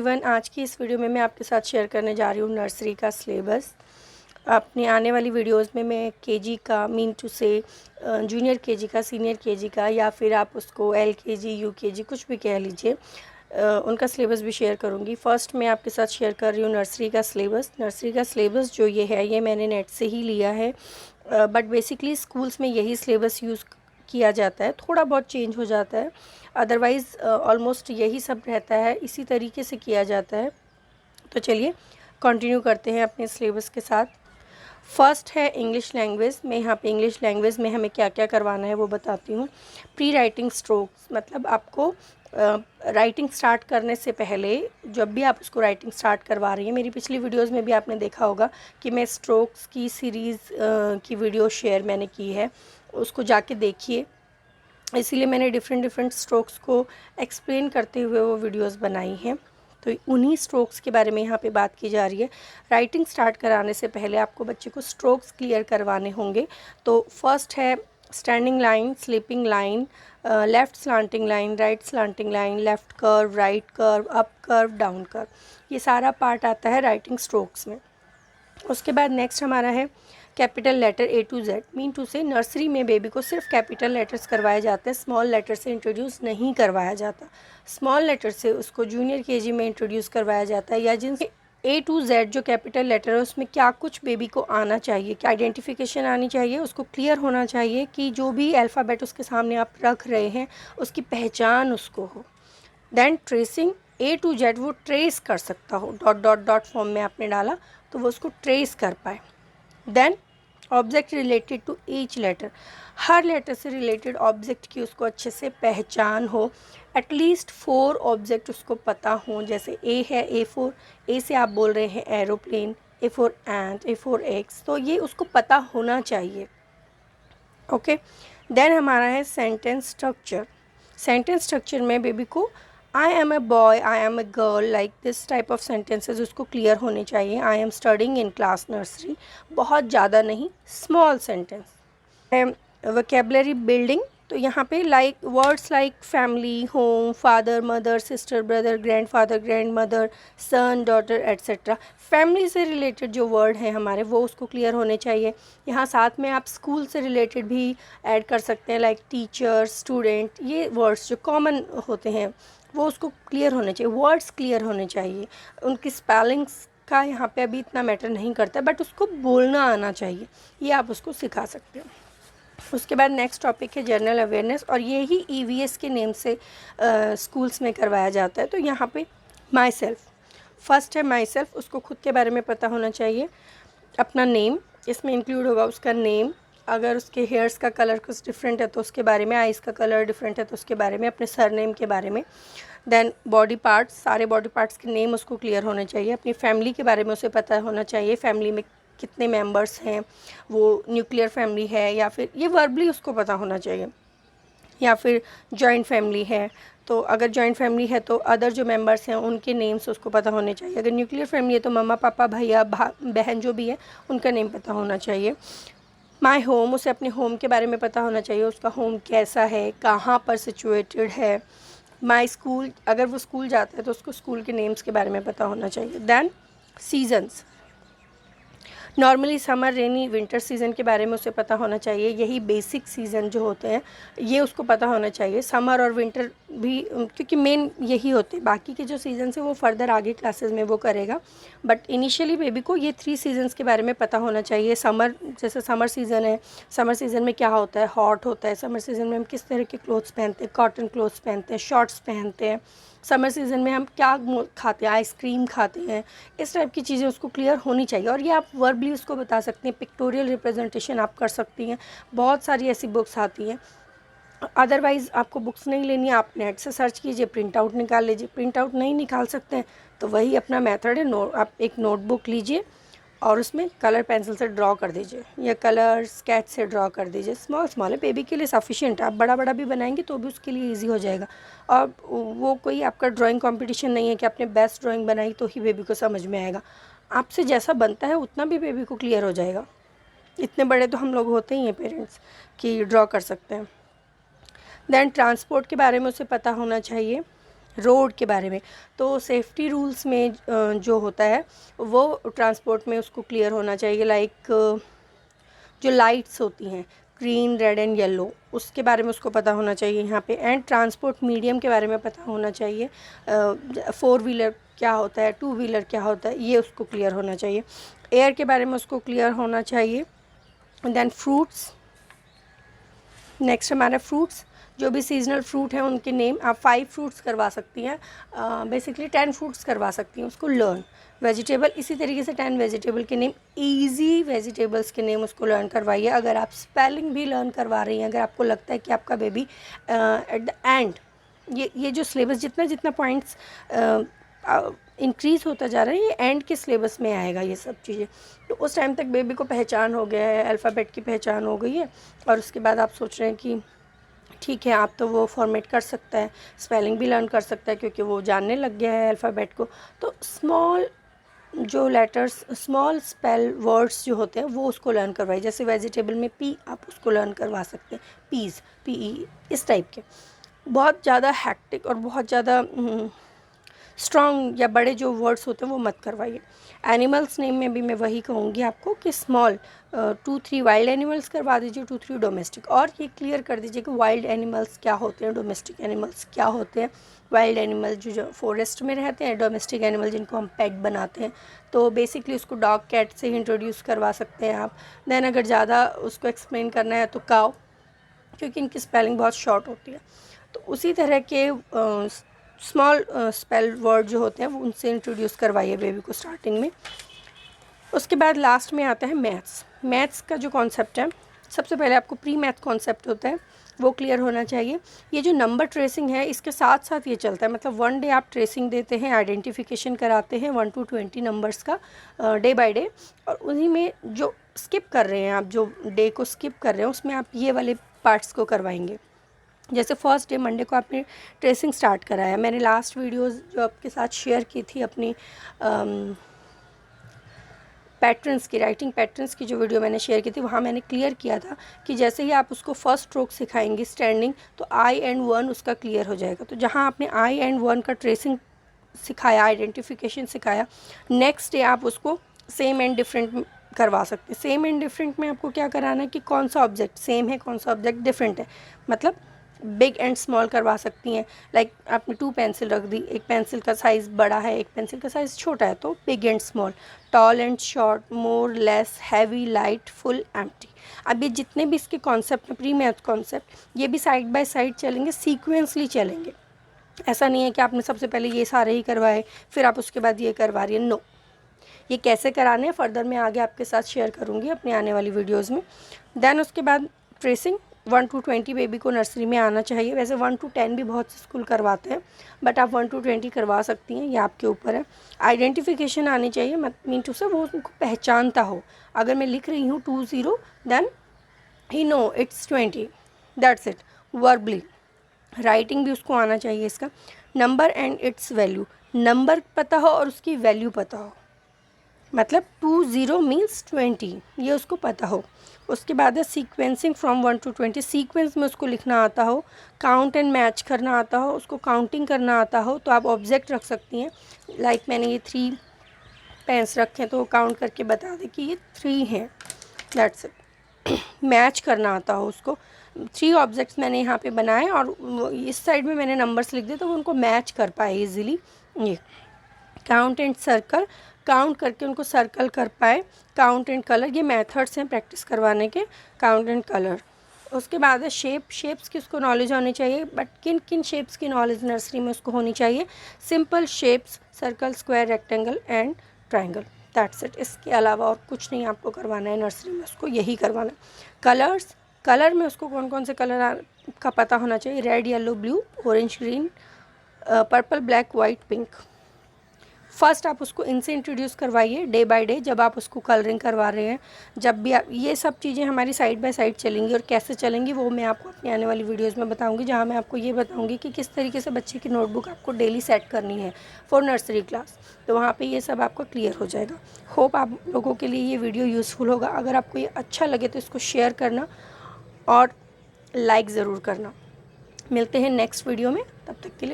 Everyone, आज की इस वीडियो में मैं आपके साथ शेयर करने जा रही हूँ नर्सरी का सिलेबस। अपनी आने वाली वीडियोस में मैं केजी का मीन टू से जूनियर केजी का, सीनियर केजी का, या फिर आप उसको एलकेजी यूकेजी कुछ भी कह लीजिए, उनका सिलेबस भी शेयर करूँगी। फ़र्स्ट मैं आपके साथ शेयर कर रही हूँ नर्सरी का सिलेबस। नर्सरी का सिलेबस जो ये मैंने नेट से ही लिया है, बट बेसिकली स्कूल्स में यही सिलेबस यूज़ किया जाता है, थोड़ा बहुत चेंज हो जाता है, अदरवाइज़ ऑलमोस्ट यही सब रहता है, इसी तरीके से किया जाता है। तो चलिए कंटिन्यू करते हैं अपने सिलेबस के साथ। फर्स्ट है इंग्लिश लैंग्वेज। मैं यहाँ पे इंग्लिश लैंग्वेज में हमें क्या क्या करवाना है वो बताती हूँ। प्री राइटिंग स्ट्रोक्स, मतलब आपको राइटिंग स्टार्ट करने से पहले, जब भी आप उसको राइटिंग स्टार्ट करवा रही हैं, मेरी पिछली वीडियोस में भी आपने देखा होगा कि मैं स्ट्रोक्स की सीरीज़ की वीडियो शेयर मैंने की है, उसको जाके देखिए। इसीलिए मैंने डिफरेंट स्ट्रोक्स को एक्सप्लेन करते हुए वो वीडियोस बनाई हैं। तो उन्हीं स्ट्रोक्स के बारे में यहाँ पे बात की जा रही है। राइटिंग स्टार्ट कराने से पहले आपको बच्चे को स्ट्रोक्स क्लियर करवाने होंगे। तो फर्स्ट है standing line, sleeping line, left slanting line, right slanting line, left curve, right curve, up curve, down curve. ये सारा पार्ट आता है राइटिंग स्ट्रोक्स में। उसके बाद नेक्स्ट हमारा है capital letter A to Z। Mean to से नर्सरी में बेबी को सिर्फ कैपिटल लेटर्स करवाए जाते हैं, स्मॉल लेटर से इंट्रोड्यूस नहीं करवाया जाता। स्मॉल लेटर से उसको जूनियर केजी में इंट्रोड्यूस करवाया जाता है, या जिनसे A to Z जो कैपिटल लेटर है उसमें क्या कुछ बेबी को आना चाहिए, क्या आइडेंटिफिकेशन आनी चाहिए, उसको क्लियर होना चाहिए कि जो भी अल्फ़ाबेट उसके सामने आप रख रहे हैं उसकी पहचान उसको हो। Then tracing, A to Z वो ट्रेस कर सकता हो, डॉट डॉट डॉट फॉर्म में आपने डाला तो वो उसको ट्रेस कर पाए। Then object related to each letter, हर लेटर से रिलेटेड ऑब्जेक्ट की उसको अच्छे से पहचान हो। एटलीस्ट 4 ऑब्जेक्ट उसको पता हों, जैसे ए है A4, ए से आप बोल रहे हैं एरोप्लेन, A4 एंट, A4 एग्स, तो ये उसको पता होना चाहिए। ओके। देन हमारा है सेंटेंस स्ट्रक्चर। सेंटेंस स्ट्रक्चर में बेबी को I am a boy, I am a girl, like this type of sentences उसको क्लियर होने चाहिए। I am studying in class nursery, बहुत ज़्यादा नहीं, स्मॉल सेंटेंस है। वोकेबलरी बिल्डिंग, तो यहाँ पे like words like family, home, father, mother, sister, brother, grandfather, grandmother, son, daughter, etcetera, family से रिलेटेड जो वर्ड हैं हमारे वो उसको क्लियर होने चाहिए। यहाँ साथ में आप स्कूल से रिलेटेड भी ऐड कर सकते हैं, लाइक टीचर, स्टूडेंट, ये वर्ड्स जो कॉमन होते हैं वो उसको क्लियर होने चाहिए। वर्ड्स क्लियर होने चाहिए, उनकी स्पेलिंग्स का यहाँ पे अभी इतना मैटर नहीं करता, बट उसको बोलना आना चाहिए, ये आप उसको सिखा सकते हो। उसके बाद नेक्स्ट टॉपिक है जनरल अवेयरनेस, और ये ही EVS के नेम से स्कूल्स में करवाया जाता है। तो यहाँ पे माई सेल्फ, फर्स्ट है माई सेल्फ, उसको खुद के बारे में पता होना चाहिए। अपना नेम, इसमें इंक्लूड होगा उसका नेम, अगर उसके हेयर्स का कलर कुछ डिफरेंट है तो उसके बारे में, आइज़ का कलर डिफरेंट है तो उसके बारे में, अपने सरनेम के बारे में। देन बॉडी पार्ट्स, सारे बॉडी पार्ट्स के नेम उसको क्लियर होने चाहिए। अपनी फैमिली के बारे में उसे पता होना चाहिए, फैमिली में कितने मेंबर्स हैं, वो न्यूक्लियर फैमिली है या फिर, ये वर्बली उसको पता होना चाहिए, या फिर जॉइंट फैमिली है। तो अगर जॉइंट फैमिली है तो अदर जो मेंबर्स हैं उनके नेम्स उसको पता होने चाहिए। अगर न्यूक्लियर फैमिली है तो मम्मा पापा भैया बहन जो भी है उनका नेम पता होना चाहिए। माई होम, उसे अपने होम के बारे में पता होना चाहिए, उसका होम कैसा है, कहाँ पर सिचुएटेड है। माई स्कूल, अगर वो स्कूल जाता है तो उसको स्कूल के नेम्स के बारे में पता होना चाहिए। देन सीजन्स, नॉर्मली समर, रेनी, विंटर सीज़न के बारे में उसे पता होना चाहिए। यही बेसिक सीज़न जो होते हैं ये उसको पता होना चाहिए। समर और विंटर भी, क्योंकि मेन यही होते हैं, बाकी के जो सीज़न है वो फर्दर आगे क्लासेस में वो करेगा, बट इनिशियली बेबी को ये 3 सीजन्स के बारे में पता होना चाहिए। समर, जैसे समर सीज़न है, समर सीज़न में क्या होता है, हॉट होता है। समर सीज़न में हम किस तरह के क्लोथ्स पहनते हैं, कॉटन क्लोथ्स पहनते हैं, शॉर्ट्स पहनते हैं। समर सीज़न में हम क्या खाते हैं, आइसक्रीम खाते हैं, इस टाइप की चीज़ें उसको क्लियर होनी चाहिए। और ये आप वर्बली उसको बता सकते हैं, पिक्टोरियल रिप्रेजेंटेशन आप कर सकती हैं, बहुत सारी ऐसी बुक्स आती हैं। अदरवाइज़ आपको बुक्स नहीं लेनी है, आप नेट से सर्च कीजिए, प्रिंट आउट निकाल लीजिए। प्रिंट आउट नहीं निकाल सकते हैं तो वही अपना मेथड है, आप एक नोटबुक लीजिए और उसमें कलर पेंसिल से ड्रॉ कर दीजिए, या कलर स्केच से ड्रॉ कर दीजिए। स्मॉल है, बेबी के लिए सफिशिएंट है। आप बड़ा बड़ा भी बनाएंगे तो भी उसके लिए इजी हो जाएगा। और वो कोई आपका ड्राइंग कंपटीशन नहीं है कि आपने बेस्ट ड्राइंग बनाई तो ही बेबी को समझ में आएगा। आपसे जैसा बनता है उतना भी बेबी को क्लियर हो जाएगा। इतने बड़े तो हम लोग होते ही हैं पेरेंट्स कि ड्रॉ कर सकते हैं। देन ट्रांसपोर्ट के बारे में उसे पता होना चाहिए। रोड के बारे में। तो सेफ्टी रूल्स में जो होता है वो ट्रांसपोर्ट में उसको क्लियर होना चाहिए। लाइक जो लाइट्स होती हैं ग्रीन, रेड एंड येलो, उसके बारे में उसको पता होना चाहिए यहाँ पे। एंड ट्रांसपोर्ट मीडियम के बारे में पता होना चाहिए। 4 व्हीलर क्या होता है, 2 व्हीलर क्या होता है, ये उसको क्लियर होना चाहिए। एयर के बारे में उसको क्लियर होना चाहिए। देन फ्रूट्स, नेक्स्ट हमारा फ्रूट्स, जो भी सीजनल फ्रूट हैं उनके नेम। आप 5 फ्रूट्स करवा सकती हैं, बेसिकली 10 फ्रूट्स करवा सकती हैं उसको लर्न। वेजिटेबल, इसी तरीके से 10 वेजिटेबल के नेम, इजी वेजिटेबल्स के नेम उसको लर्न करवाइए। अगर आप स्पेलिंग भी लर्न करवा रही हैं, अगर आपको लगता है कि आपका बेबी एट द एंड ये जो सिलेबस जितना जितना पॉइंट्स इंक्रीज़ होता जा रहा है, ये एंड के सिलेबस में आएगा ये सब चीज़ें। तो उस टाइम तक बेबी को पहचान हो गया है, अल्फ़ाबेट की पहचान हो गई है, और उसके बाद आप सोच रहे हैं कि ठीक है आप तो वो फॉर्मेट कर सकता है, स्पेलिंग भी लर्न कर सकता है क्योंकि वो जानने लग गया है अल्फ़ाबेट को। तो स्मॉल जो लेटर्स, स्मॉल स्पेल वर्ड्स जो होते हैं वो उसको लर्न करवाइए। जैसे वेजिटेबल में पी, आप उसको लर्न करवा सकते हैं, पीज़, PE, इस टाइप के। बहुत ज़्यादा हैक्टिक और बहुत ज़्यादा स्ट्रॉन्ग या बड़े जो वर्ड्स होते हैं वो मत करवाइए। एनिमल्स नेम में भी मैं वही कहूँगी आपको कि स्मॉल 2-3 वाइल्ड एनिमल्स करवा दीजिए, 2-3 डोमेस्टिक, और ये क्लियर कर दीजिए कि वाइल्ड एनिमल्स क्या होते हैं, डोमेस्टिक एनिमल्स क्या होते हैं। वाइल्ड एनिमल जो फॉरेस्ट में रहते हैं, डोमेस्टिक एनिमल जिनको हम पेट बनाते हैं। तो बेसिकली उसको डॉग, कैट से ही इंट्रोड्यूस करवा सकते हैं आप। देन अगर ज़्यादा उसको एक्सप्लेन करना है तो काऊ, क्योंकि इनकी स्पेलिंग बहुत शॉर्ट होती है। तो उसी तरह के स्मॉल स्पेल वर्ड जो होते हैं वो उनसे इंट्रोड्यूस करवाइए बेबी को स्टार्टिंग में। उसके बाद लास्ट में आता है मैथ्स। मैथ्स का जो कॉन्सेप्ट है, सबसे पहले आपको प्री मैथ कॉन्सेप्ट होता है वो क्लियर होना चाहिए। ये जो नंबर ट्रेसिंग है इसके साथ साथ ये चलता है, मतलब 1 डे आप ट्रेसिंग देते हैं, आइडेंटिफिकेशन कराते हैं 1 to 20 नंबर्स का डे बाय डे, और उन्हीं में जो स्किप कर रहे हैं आप, जो डे को स्किप कर रहे हैं उसमें आप ये वाले पार्ट्स को करवाएंगे। जैसे फर्स्ट डे मंडे को आपने ट्रेसिंग स्टार्ट कराया, मैंने लास्ट वीडियोस जो आपके साथ शेयर की थी अपनी पैटर्न्स की, राइटिंग पैटर्न्स की जो वीडियो मैंने शेयर की थी, वहाँ मैंने क्लियर किया था कि जैसे ही आप उसको फर्स्ट स्ट्रोक सिखाएंगे स्टैंडिंग, तो आई एंड 1 उसका क्लियर हो जाएगा। तो जहाँ आपने आई एंड 1 का ट्रेसिंग सिखाया, आइडेंटिफिकेशन सिखाया, नेक्स्ट डे आप उसको सेम एंड डिफरेंट करवा सकते हैं। सेम एंड डिफरेंट में आपको क्या कराना है कि कौन सा ऑब्जेक्ट सेम है, कौन सा ऑब्जेक्ट डिफरेंट है, मतलब बिग एंड स्मॉल करवा सकती हैं। लाइक आपने 2 पेंसिल रख दी, एक पेंसिल का साइज़ बड़ा है, एक पेंसिल का साइज़ छोटा है, तो big and small, tall and short, more less, heavy light, full empty. अब ये जितने भी इसके कॉन्सेप्ट हैं, प्री मैथ कॉन्सेप्ट, ये भी साइड बाय साइड चलेंगे, सीक्वेंसली चलेंगे। ऐसा नहीं है कि आपने सबसे पहले ये सारे ही करवाए फिर आप उसके बाद ये करवा रही हैं, नो। ये कैसे कराने हैं फर्दर मैं आगे आपके साथ शेयर करूँगी अपनी आने वाली वीडियोज़ में। देन उसके बाद ट्रेसिंग 1 to 20 बेबी को नर्सरी में आना चाहिए। वैसे 1 to 10 भी बहुत से स्कूल करवाते हैं, बट आप 1 to 20 करवा सकती हैं, ये आपके ऊपर है। आइडेंटिफिकेशन आनी चाहिए, मीन टू से वो उनको पहचानता हो। अगर मैं लिख रही हूँ 20, then he know it's 20, that's it, verbally. Writing भी उसको आना चाहिए इसका। Number and its value, number पता हो और उसकी वैल्यू पता हो, मतलब 20 मीन्स 20, ये उसको पता हो। उसके बाद है सीक्वेंसिंग फ्रॉम 1 to 20, सीक्वेंस में उसको लिखना आता हो, काउंट एंड मैच करना आता हो, उसको काउंटिंग करना आता हो। तो आप ऑब्जेक्ट रख सकती हैं, लाइक मैंने ये 3 पेन्स रखे हैं तो वो काउंट करके बता दें कि ये 3 हैं, दैट्स इट। मैच करना आता हो उसको। 3 ऑब्जेक्ट्स मैंने यहाँ पे बनाए और इस साइड में मैंने नंबर्स लिख दिए तो वो उनको मैच कर पाए इजीली। ये काउंट एंड सर्कल, काउंट करके उनको सर्कल कर पाए। काउंट एंड कलर, ये मेथड्स हैं प्रैक्टिस करवाने के, काउंट एंड कलर। उसके बाद है शेप, शेप्स की उसको नॉलेज होनी चाहिए, बट किन किन शेप्स की नॉलेज नर्सरी में उसको होनी चाहिए? Simple shapes, circle, square, rectangle and triangle, that's it. इसके अलावा और कुछ नहीं आपको करवाना है नर्सरी में, उसको यही करवाना है। कलर्स, कलर में उसको कौन कौन से कलर का पता होना चाहिए? Red, yellow, blue, orange, green, purple, black, white, pink. First आप उसको इनसे इंट्रोड्यूस करवाइए डे बाय डे, जब आप उसको कलरिंग करवा रहे हैं, जब भी आप, ये सब चीज़ें हमारी साइड बाय साइड चलेंगी। और कैसे चलेंगी वो मैं आपको अपनी आने वाली वीडियोस में बताऊंगी, जहां मैं आपको ये बताऊंगी कि किस तरीके से बच्चे की नोटबुक आपको डेली सेट करनी है फॉर नर्सरी क्लास। तो वहाँ पर ये सब आपका क्लियर हो जाएगा। होप आप लोगों के लिए ये वीडियो यूज़फुल होगा। अगर आपको ये अच्छा लगे तो इसको शेयर करना और लाइक ज़रूर करना। मिलते हैं नेक्स्ट वीडियो में, तब तक के लिए।